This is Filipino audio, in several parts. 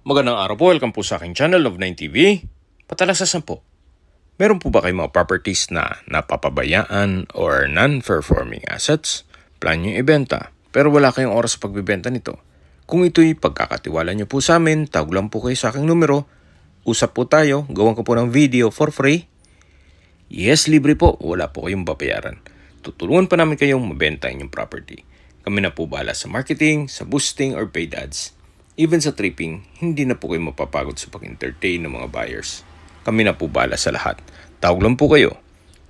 Magandang araw po, welcome po sa aking channel of 9TV. Patalasasan po, meron po ba kayong mga properties na napapabayaan or non-performing assets? Plan nyo ibenta, pero wala kayong oras sa pagbibenta nito. Kung ito'y pagkakatiwala nyo po sa amin, tawag lang po kayo sa aking numero. Usap po tayo, gawan ko po ng video for free. Yes, libre po, wala po kayong babayaran. Tutulungan pa namin kayong mabenta inyong property. Kami na po bahala sa marketing, sa boosting or paid ads. Even sa tripping, hindi na po kayo mapapagod sa pag-entertain ng mga buyers. Kami na po bahala sa lahat. Tawag lang po kayo.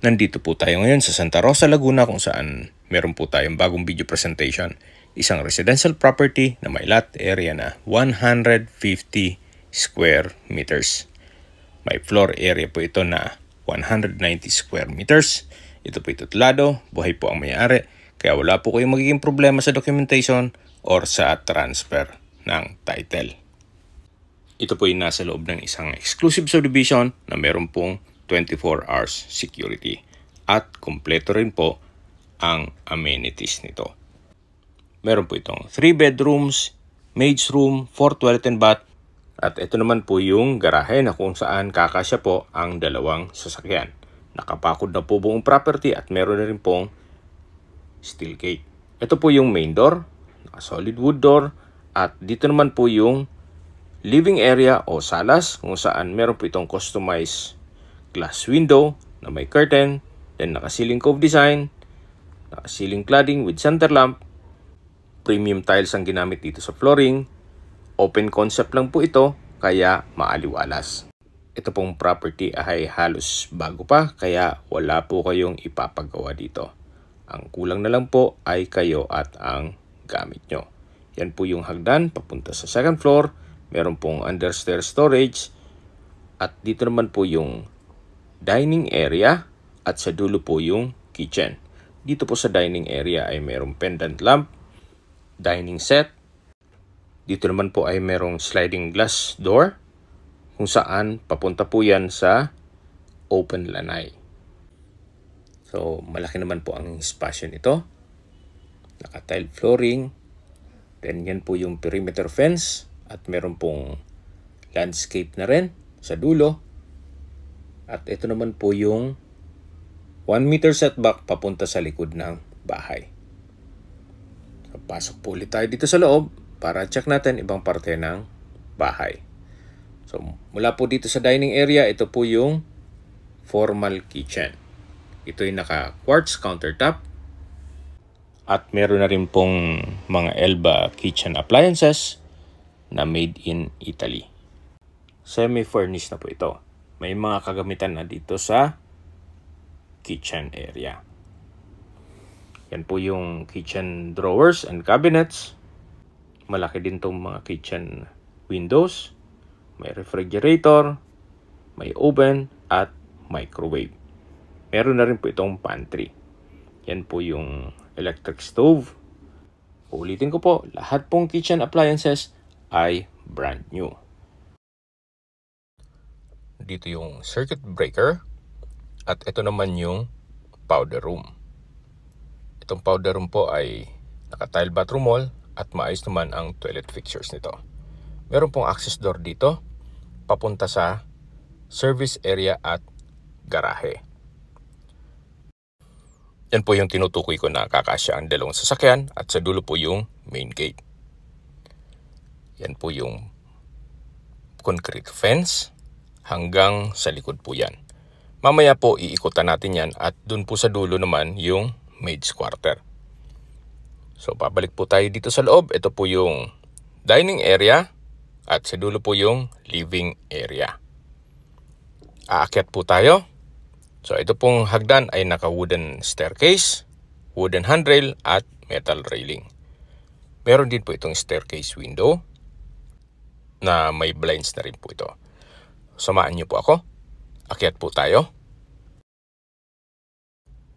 Nandito po tayo ngayon sa Santa Rosa, Laguna kung saan meron po tayong bagong video presentation. Isang residential property na may lot area na 150 square meters. May floor area po ito na 190 square meters. Ito po itutlado, buhay po ang may-ari. Kaya wala po kayong magiging problema sa documentation or sa transfer ng title. Ito po ay nasa loob ng isang exclusive subdivision na meron pong 24 hours security at kumpleto rin po ang amenities nito. Meron po itong 3 bedrooms, maid's room, 4 toilet and bath at ito naman po yung garahe na kung saan kakasya po ang dalawang sasakyan. Nakapakod na po buong property at meron na rin pong steel gate. Ito po yung main door, solid wood door. At dito naman po yung living area o salas kung saan meron po itong customized glass window na may curtain, then naka-ceiling cove design, naka-ceiling cladding with center lamp, premium tiles ang ginamit dito sa flooring, open concept lang po ito kaya maaliwalas. Ito pong property ay halos bago pa kaya wala po kayong ipapagawa dito. Ang kulang na lang po ay kayo at ang gamit nyo. Yan po yung hagdan papunta sa second floor. Meron pong understairs storage. At dito naman po yung dining area. At sa dulo po yung kitchen. Dito po sa dining area ay merong pendant lamp, dining set. Dito naman po ay merong sliding glass door. Kung saan papunta po yan sa open lanai. So malaki naman po ang espasyo nito. Naka-tile flooring. Then yan po yung perimeter fence at meron pong landscape na rin sa dulo. At ito naman po yung 1 meter setback papunta sa likod ng bahay. So, pasok po ulit tayo dito sa loob para check natin ibang parte ng bahay. So mula po dito sa dining area, ito po yung formal kitchen. Ito yung naka-quartz countertop. At meron na rin pong mga Elba kitchen appliances na made in Italy. Semi-furnished na po ito. May mga kagamitan na dito sa kitchen area. Yan po yung kitchen drawers and cabinets. Malaki din itong mga kitchen windows. May refrigerator, may oven at microwave. Meron na rin po itong pantry. Yan po yung electric stove. Ulitin ko po, lahat pong kitchen appliances ay brand new. Dito yung circuit breaker at ito naman yung powder room. Itong powder room po ay naka-tile bathroom wall at maayos naman ang toilet fixtures nito. Meron pong access door dito papunta sa service area at garahe. Yan po yung tinutukoy ko na kakasya ang dalawang sasakyan at sa dulo po yung main gate. Yan po yung concrete fence hanggang sa likod po yan. Mamaya po iikutan natin yan at dun po sa dulo naman yung maid's quarter. So babalik po tayo dito sa loob. Ito po yung dining area at sa dulo po yung living area. Aakyat po tayo. So ito pong hagdan ay naka-wooden staircase, wooden handrail at metal railing. Meron din po itong staircase window na may blinds na rin po ito. Samahan niyo po ako. Akyat po tayo.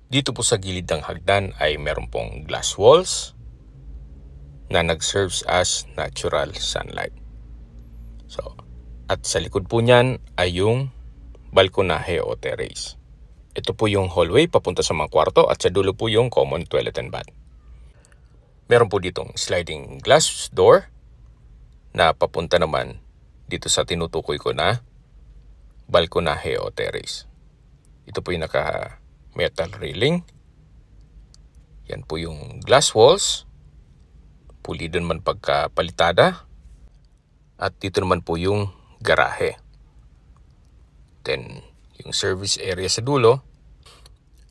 Dito po sa gilid ng hagdan ay meron pong glass walls na nag-serves as natural sunlight. So, at sa likod po niyan ay yung balkonahe o terrace. Ito po yung hallway papunta sa mga kwarto at sa dulo po yung common toilet and bath. Meron po ditong sliding glass door na papunta naman dito sa tinutukoy ko na balkonahe o terrace. Ito po yung naka-metal railing. Yan po yung glass walls. Pulido naman pagkapalitada. At dito naman po yung garahe. Then, yung service area sa dulo.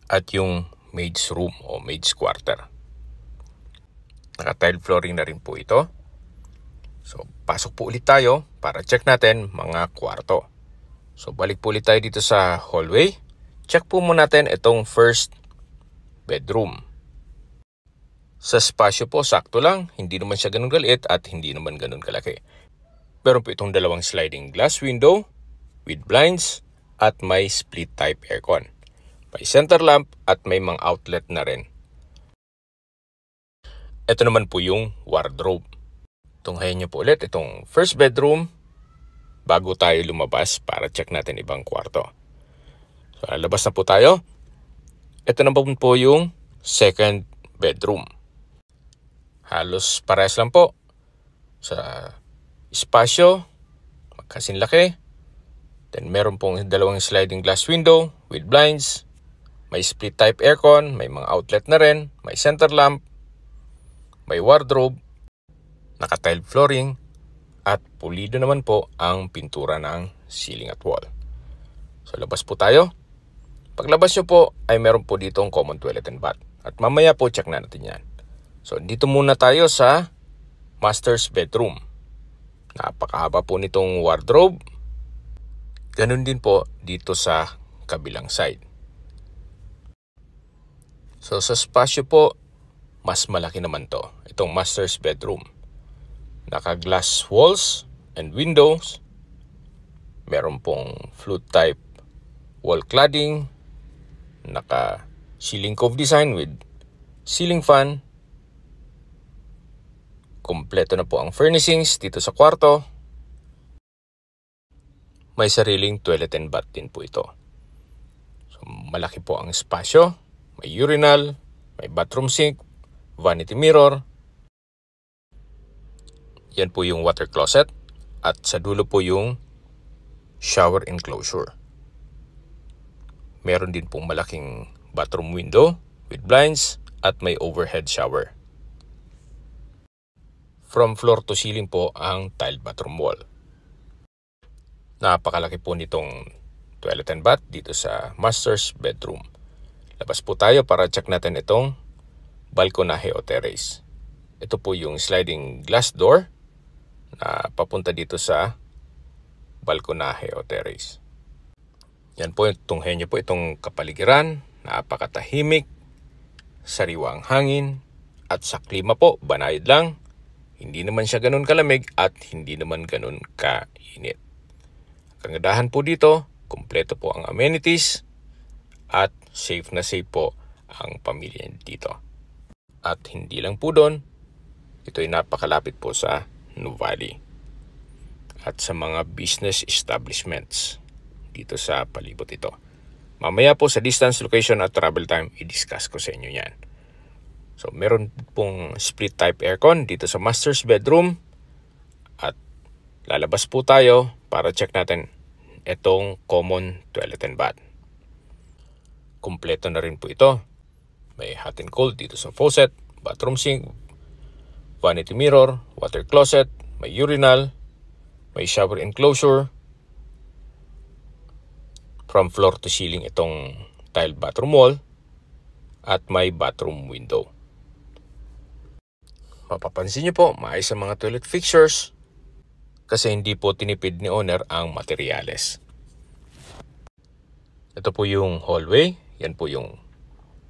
At yung maid's room o maid's quarter. Naka-tile flooring na rin po ito. So, pasok po ulit tayo para check natin mga kwarto. So, balik po ulit tayo dito sa hallway. Check po muna natin itong first bedroom. Sa spasyo po, sakto lang. Hindi naman siya ganun kaliit at hindi naman ganun kalaki. Meron po itong dalawang sliding glass window with blinds at may split type aircon. May center lamp at may mga outlet na rin. Ito naman po yung wardrobe. Tunghayan nyo po ulit itong first bedroom bago tayo lumabas para check natin ibang kwarto. So, labas na po tayo. Ito naman po yung second bedroom. Halos parehas lang po. Sa espasyo, magkasinlaki. Then meron pong dalawang sliding glass window with blinds. May split type aircon, may mga outlet na rin, may center lamp, may wardrobe, naka-tile flooring, at pulido naman po ang pintura ng ceiling at wall. So labas po tayo. Paglabas nyo po ay meron po dito ang common toilet and bath. At mamaya po check na natin yan. So dito muna tayo sa master's bedroom. Napakahaba po nitong wardrobe. Ganun din po dito sa kabilang side. So sa spasyo po, mas malaki naman to. Itong master's bedroom. Naka-glass walls and windows. Meron pong flute type wall cladding. Naka-ceiling cove design with ceiling fan. Kompleto na po ang furnishings dito sa kwarto. May sariling toilet and bath din po ito. So, malaki po ang espasyo. May urinal, may bathroom sink, vanity mirror. Yan po yung water closet. At sa dulo po yung shower enclosure. Meron din pong malaking bathroom window with blinds at may overhead shower. From floor to ceiling po ang tiled bathroom wall. Napakalaki po nitong toilet and bath dito sa master's bedroom. Labas po tayo para check natin itong balkonahe o terrace. Ito po yung sliding glass door na papunta dito sa balkonahe o terrace. Yan po, tunghayan nyo po itong kapaligiran. Napakatahimik, sariwa ang hangin, at sa klima po, banayad lang. Hindi naman siya ganun kalamig at hindi naman ganun kainit. Kagandahan po dito, kumpleto po ang amenities at safe na safe po ang pamilya dito. At hindi lang po doon, ito ay napakalapit po sa Nuvali at sa mga business establishments dito sa palibot ito. Mamaya po sa distance, location at travel time, i-discuss ko sa inyo yan. So meron pong split type aircon dito sa master's bedroom at lalabas po tayo para check natin itong common toilet and bath. Kumpleto na rin po ito. May hot and cold dito sa faucet, bathroom sink, vanity mirror, water closet, may urinal, may shower enclosure. From floor to ceiling itong tiled bathroom wall at may bathroom window. Mapapansin niyo po, maayos ang mga toilet fixtures kasi hindi po tinipid ni owner ang materyales. Ito po yung hallway. Yan po yung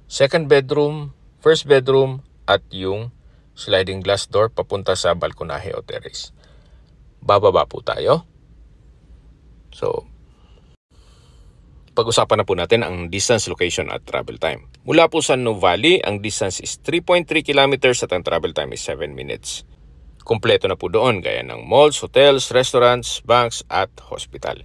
second bedroom, first bedroom at yung sliding glass door papunta sa balkonahe o terrace. Bababa po tayo. So, pag-usapan na po natin ang distance, location at travel time. Mula po sa Nuvali, ang distance is 3.3 kilometers at ang travel time is 7 minutes. Kompleto na po doon gaya ng malls, hotels, restaurants, banks at hospital.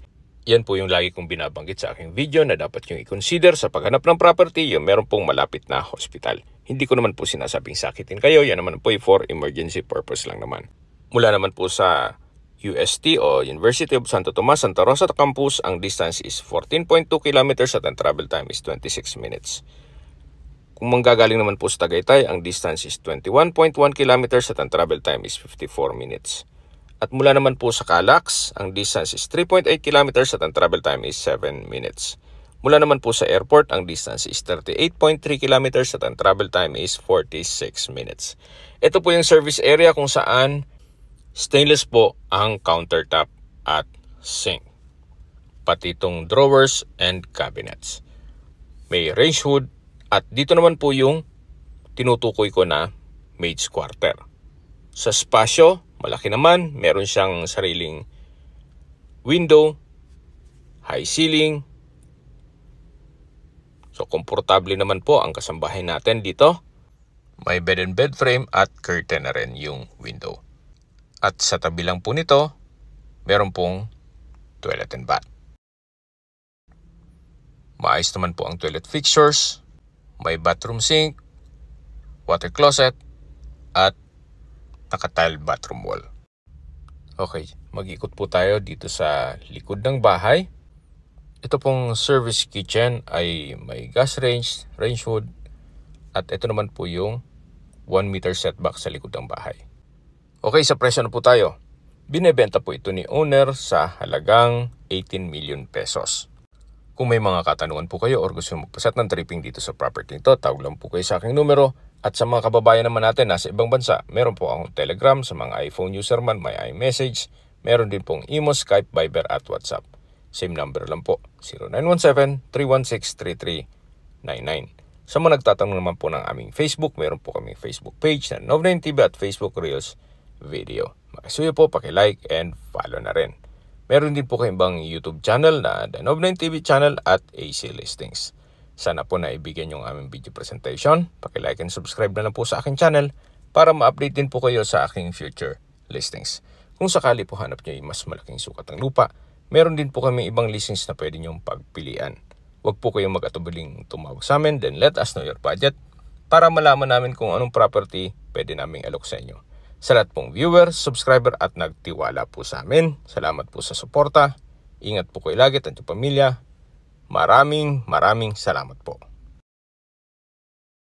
Yan po yung lagi kong binabanggit sa aking video na dapat yung i-consider sa paghanap ng property yung meron pong malapit na hospital. Hindi ko naman po sinasabing sakitin kayo, yan naman po for emergency purpose lang naman. Mula naman po sa UST o University of Santo Tomas, Santa Rosa Campus, ang distance is 14.2 kilometers at ang travel time is 26 minutes. Kung manggagaling naman po sa Tagaytay, ang distance is 21.1 kilometers at ang travel time is 54 minutes. At mula naman po sa Calax, ang distance is 3.8 kilometers at ang travel time is 7 minutes. Mula naman po sa airport, ang distance is 38.3 kilometers at ang travel time is 46 minutes. Ito po yung service area kung saan stainless po ang countertop at sink. Pati itong drawers and cabinets. May range hood at dito naman po yung tinutukoy ko na maid's quarter. Sa spasyo, malaki naman. Meron siyang sariling window, high ceiling. So, komportable naman po ang kasambahay natin dito. May bed and bed frame at curtain na rin yung window. At sa tabi lang po nito, meron pong toilet and bath. Maayos naman po ang toilet fixtures. May bathroom sink, water closet, at naka-tiled bathroom wall. Okay, mag-ikot po tayo dito sa likod ng bahay. Ito pong service kitchen ay may gas range, range hood, at ito naman po yung 1 meter setback sa likod ng bahay. Okay, sa presyo na po tayo. Binebenta po ito ni owner sa halagang 18 million pesos. Kung may mga katanungan po kayo or gusto magpaset ng tripping dito sa property nito, tawag lang po kayo sa aking numero. At sa mga kababayan naman natin nasa ibang bansa, meron po akong Telegram sa mga iPhone user man, may iMessage. Meron din pong Imo, Skype, Viber at WhatsApp. Same number lang po, 0917-316-3399. Sa mga nagtatanong naman po ng aming Facebook, meron po kaming Facebook page na Nov9TV at Facebook Reels video. Makisuyo po, paki-like and follow na rin. Meron din po kayong ibang YouTube channel na The Nov9TV channel at AC Listings. Sana po naibigyan yung aming video presentation. Paki-like and subscribe na lang po sa aking channel para ma-update din po kayo sa aking future listings. Kung sakali po hanap nyo yung mas malaking sukat ng lupa, meron din po kami ibang listings na pwede nyong pagpilian. Huwag po kayong mag-atubiling tumawag sa amin, then let us know your budget para malaman namin kung anong property pwede naming alok sa inyo. Sa lahat pong viewer, subscriber at nagtiwala po sa amin, salamat po sa suporta. Ingat po kayo lagi at inyong pamilya. Maraming salamat po.